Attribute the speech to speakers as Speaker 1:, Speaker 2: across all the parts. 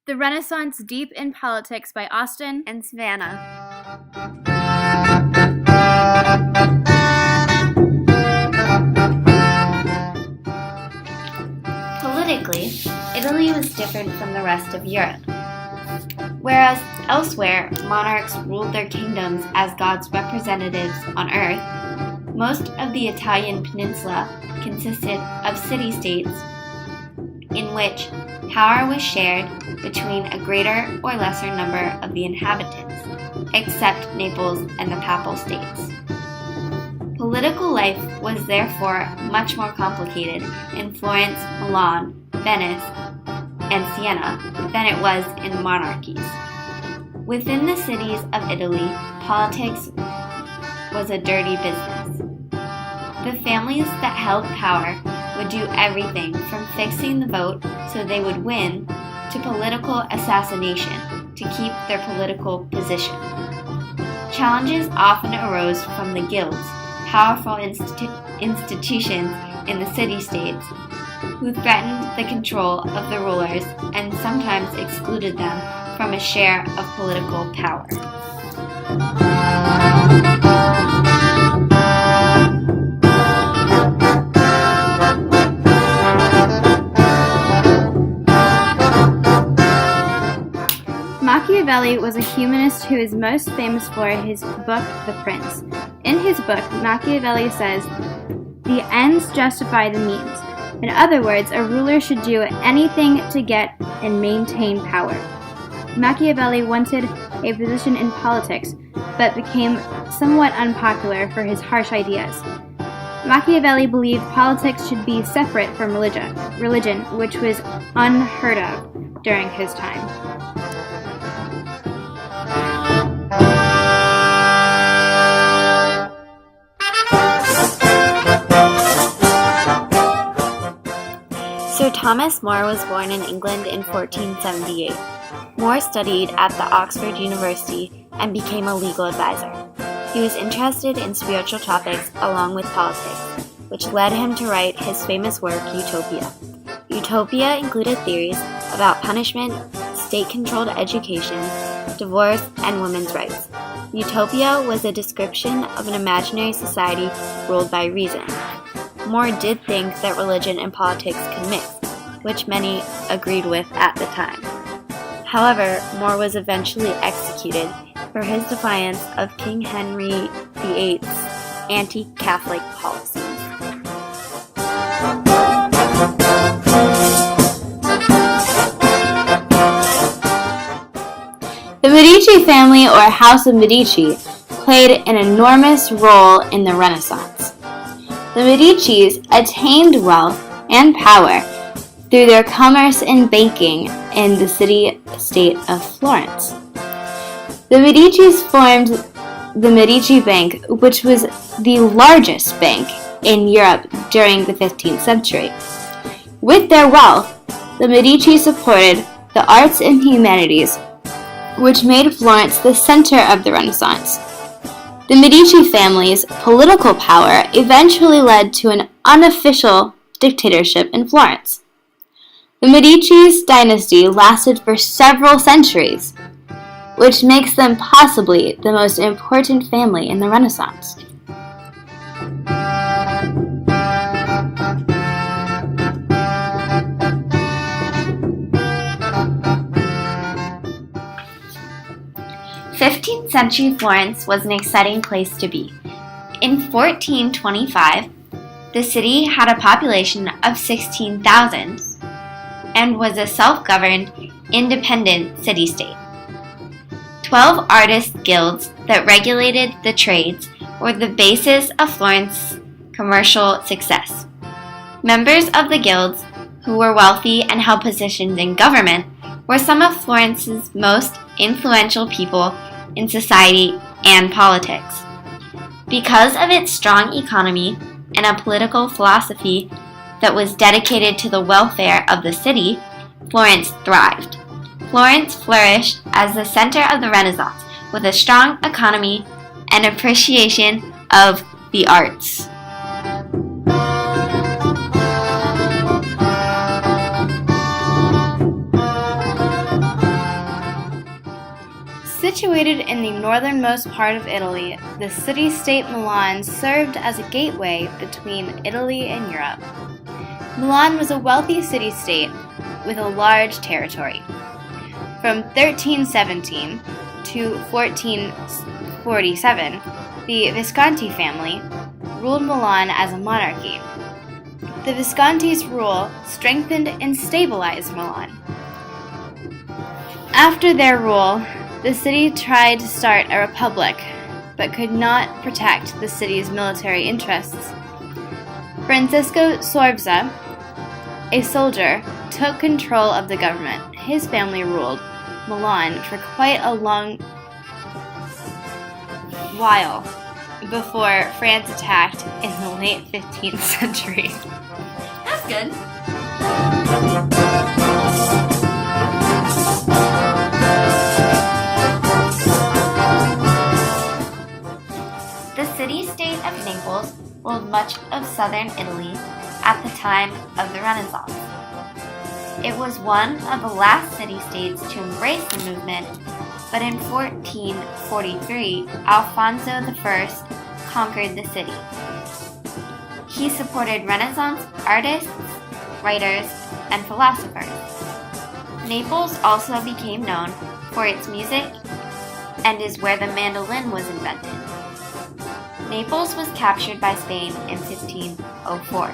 Speaker 1: The Renaissance Deep in Politics by Austin
Speaker 2: and Savannah. Politically, Italy was different from the rest of Europe. Whereas elsewhere, monarchs ruled their kingdoms as God's representatives on earth, most of the Italian peninsula consisted of city-states in which power was shared between a greater or lesser number of the inhabitants, except Naples and the Papal States. Political life was therefore much more complicated in Florence, Milan, Venice, and Siena than it was in monarchies. Within the cities of Italy, politics was a dirty business. The families that held power would do everything from fixing the vote so they would win to political assassination to keep their political position. Challenges often arose from the guilds, powerful institutions in the city-states, who threatened the control of the rulers and sometimes excluded them from a share of political power.
Speaker 1: Machiavelli was a humanist who is most famous for his book, The Prince. In his book, Machiavelli says, "The ends justify the means." In other words, a ruler should do anything to get and maintain power. Machiavelli wanted a position in politics, but became somewhat unpopular for his harsh ideas. Machiavelli believed politics should be separate from religion, which was unheard of during his time.
Speaker 2: Sir Thomas More was born in England in 1478. More studied at the Oxford University and became a legal advisor. He was interested in spiritual topics along with politics, which led him to write his famous work, Utopia. Utopia included theories about punishment, state-controlled education, divorce, and women's rights. Utopia was a description of an imaginary society ruled by reason. More did think that religion and politics could mix, which many agreed with at the time. However, More was eventually executed for his defiance of King Henry VIII's anti-Catholic policies.
Speaker 1: The Medici family, or House of Medici, played an enormous role in the Renaissance. The Medicis attained wealth and power through their commerce and banking in the city-state of Florence. The Medicis formed the Medici Bank, which was the largest bank in Europe during the 15th century. With their wealth, the Medici supported the arts and humanities, which made Florence the center of the Renaissance. The Medici family's political power eventually led to an unofficial dictatorship in Florence. The Medici's dynasty lasted for several centuries, which makes them possibly the most important family in the Renaissance.
Speaker 2: Century Florence was an exciting place to be. In 1425, the city had a population of 16,000 and was a self-governed, independent city-state. 12 artist guilds that regulated the trades were the basis of Florence's commercial success. Members of the guilds, who were wealthy and held positions in government, were some of Florence's most influential people in society and politics. Because of its strong economy and a political philosophy that was dedicated to the welfare of the city, Florence thrived. Florence flourished as the center of the Renaissance with a strong economy and appreciation of the arts.
Speaker 1: Situated in the northernmost part of Italy, the city-state Milan served as a gateway between Italy and Europe. Milan was a wealthy city-state with a large territory. From 1317 to 1447, the Visconti family ruled Milan as a monarchy. The Visconti's rule strengthened and stabilized Milan. After their rule, the city tried to start a republic, but could not protect the city's military interests. Francisco Sforza, a soldier, took control of the government. His family ruled Milan for quite a long while before France attacked in the late 15th century.
Speaker 2: That's good. The city-state of Naples ruled much of southern Italy at the time of the Renaissance. It was one of the last city-states to embrace the movement, but in 1443, Alfonso I conquered the city. He supported Renaissance artists, writers, and philosophers. Naples also became known for its music and is where the mandolin was invented. Naples was captured by Spain in 1504.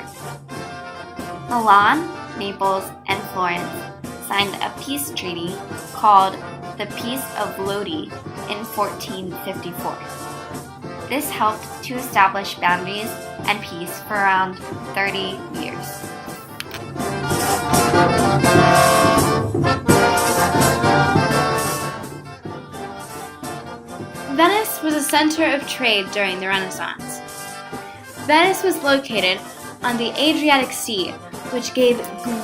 Speaker 2: Milan, Naples, and Florence signed a peace treaty called the Peace of Lodi in 1454. This helped to establish boundaries and peace for around 30 years.
Speaker 1: Venice was a center of trade during the Renaissance. Venice was located on the Adriatic Sea, which gave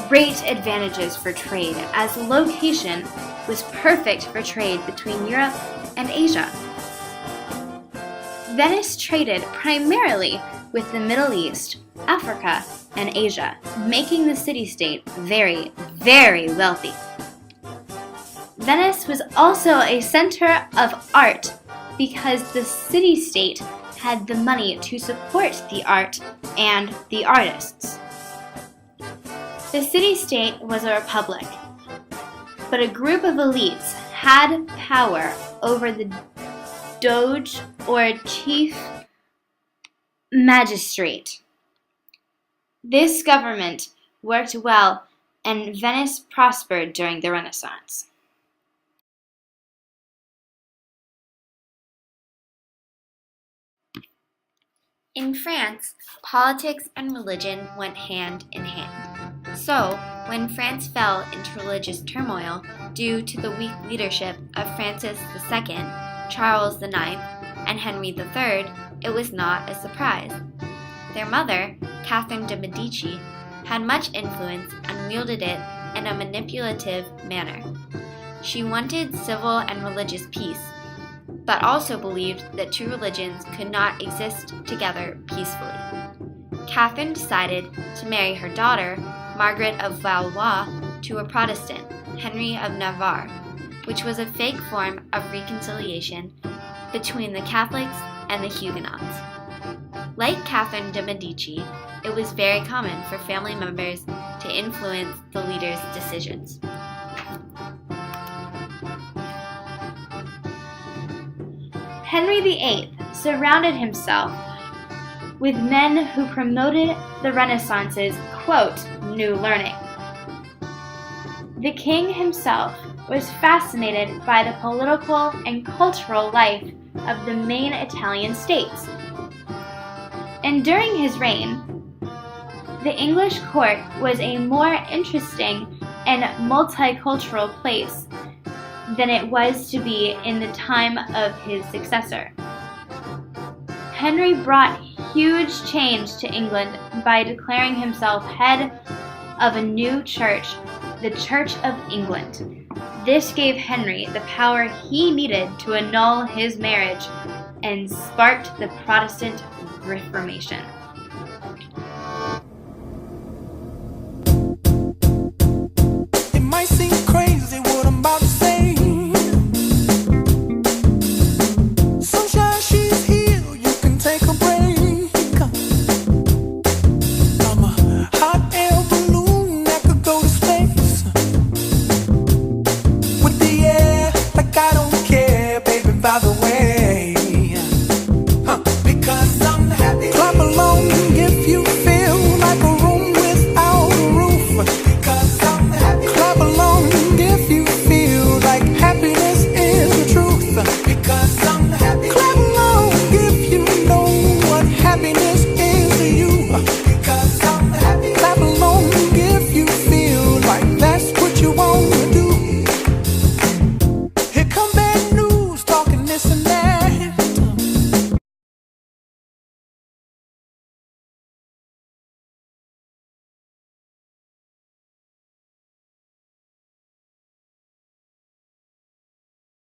Speaker 1: great advantages for trade, as the location was perfect for trade between Europe and Asia. Venice traded primarily with the Middle East, Africa, and Asia, making the city-state very, very wealthy. Venice was also a center of art because the city-state had the money to support the art and the artists. The city-state was a republic, but a group of elites had power over the doge or chief magistrate. This government worked well and Venice prospered during the Renaissance.
Speaker 2: In France, politics and religion went hand in hand. So, when France fell into religious turmoil due to the weak leadership of Francis II, Charles IX, and Henry III, it was not a surprise. Their mother, Catherine de' Medici, had much influence and wielded it in a manipulative manner. She wanted civil and religious peace, but also believed that two religions could not exist together peacefully. Catherine decided to marry her daughter, Margaret of Valois, to a Protestant, Henry of Navarre, which was a fake form of reconciliation between the Catholics and the Huguenots. Like Catherine de' Medici, it was very common for family members to influence the leader's decisions.
Speaker 1: Henry VIII surrounded himself with men who promoted the Renaissance's, quote, new learning. The king himself was fascinated by the political and cultural life of the main Italian states. And during his reign, the English court was a more interesting and multicultural place than it was to be in the time of his successor. Henry brought huge change to England by declaring himself head of a new church, the Church of England. This gave Henry the power he needed to annul his marriage and sparked the Protestant Reformation.